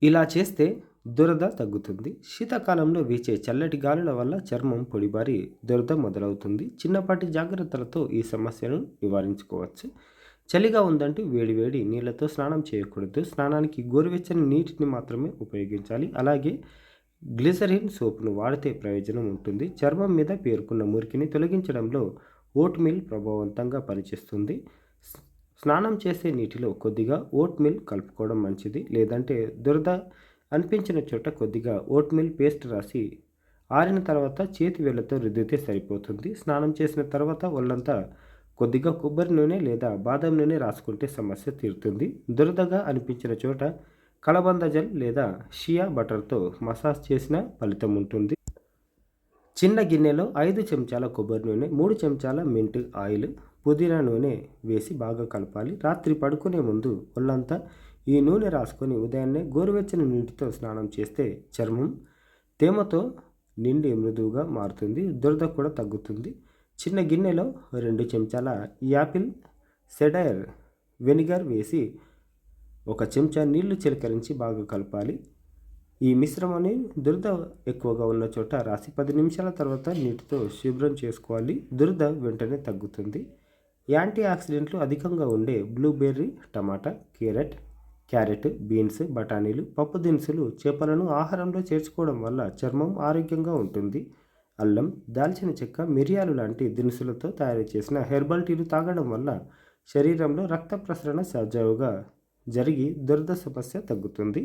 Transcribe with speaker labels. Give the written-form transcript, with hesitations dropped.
Speaker 1: ఇలా చేస్తే దురద తగ్గుతుంది. శీతాకాలంలో వీచే చల్లటి గాలుల వల్ల చర్మం పొడిబారి దురద మొదలవుతుంది. చిన్నపాటి జాగ్రత్తలతో ఈ సమస్యను నివారించుకోవచ్చు. చలిగా ఉందంటూ వేడివేడి నీళ్ళతో స్నానం చేయకూడదు. స్నానానికి గోరువెచ్చని నీటిని మాత్రమే ఉపయోగించాలి. అలాగే గ్లిసరిన్ సోప్ను వాడితే ప్రయోజనం ఉంటుంది. చర్మం మీద పేరుకున్న మురికిని తొలగించడంలో ఓట్ మీల్ ప్రభావవంతంగా పనిచేస్తుంది. స్నానం చేసే నీటిలో కొద్దిగా ఓట్ మీల్ కలుపుకోవడం మంచిది. లేదంటే దురద అనిపించిన చోట కొద్దిగా ఓట్ మీల్ పేస్ట్ రాసి ఆరిన తర్వాత చేతి వేళ్లతో రుద్దితే సరిపోతుంది. స్నానం చేసిన తర్వాత ఒళ్ళంతా కొద్దిగా కొబ్బరి నూనె లేదా బాదం నూనె రాసుకుంటే సమస్య తీరుతుంది. దురదగా అనిపించిన చోట కలబంద జెల్ లేదా షియా బటర్తో మసాజ్ చేసిన ఫలితం ఉంటుంది. చిన్న గిన్నెలో 5 చెంచాల కొబ్బరి నూనె, 3 చెంచాల మింట్ ఆయిల్, పుదీనా నూనె వేసి బాగా కలపాలి. రాత్రి పడుకునే ముందు ఒళ్ళంతా ఈ నూనె రాసుకొని ఉదయాన్నే గోరువెచ్చని నీటితో స్నానం చేస్తే చర్మం తేమతో నిండి మృదువుగా మారుతుంది. దురద కూడా తగ్గుతుంది. చిన్న గిన్నెలో 2 చెంచాల యాపిల్ సెడైర్ వెనిగర్ వేసి 1 చెంచా నీళ్లు చిలకరించి బాగా కలపాలి. ఈ మిశ్రమాన్ని దురద ఎక్కువగా ఉన్న చోట రాసి 10 నిమిషాల తర్వాత నీటితో శుభ్రం చేసుకోవాలి. దురద వెంటనే తగ్గుతుంది. యాంటీ ఆక్సిడెంట్లు అధికంగా ఉండే బ్లూబెర్రీ, టమాటా, క్యారెట్, బీన్స్, బఠానీలు, పప్పు దినుసులు, చేపలను ఆహారంలో చేర్చుకోవడం వల్ల చర్మం ఆరోగ్యంగా ఉంటుంది. అల్లం, దాల్చిన చెక్క, మిరియాలు లాంటి దినుసులతో తయారు చేసిన హెర్బల్ టీలు తాగడం వల్ల శరీరంలో రక్త ప్రసరణ సజావుగా జరిగి దురద సమస్య తగ్గుతుంది.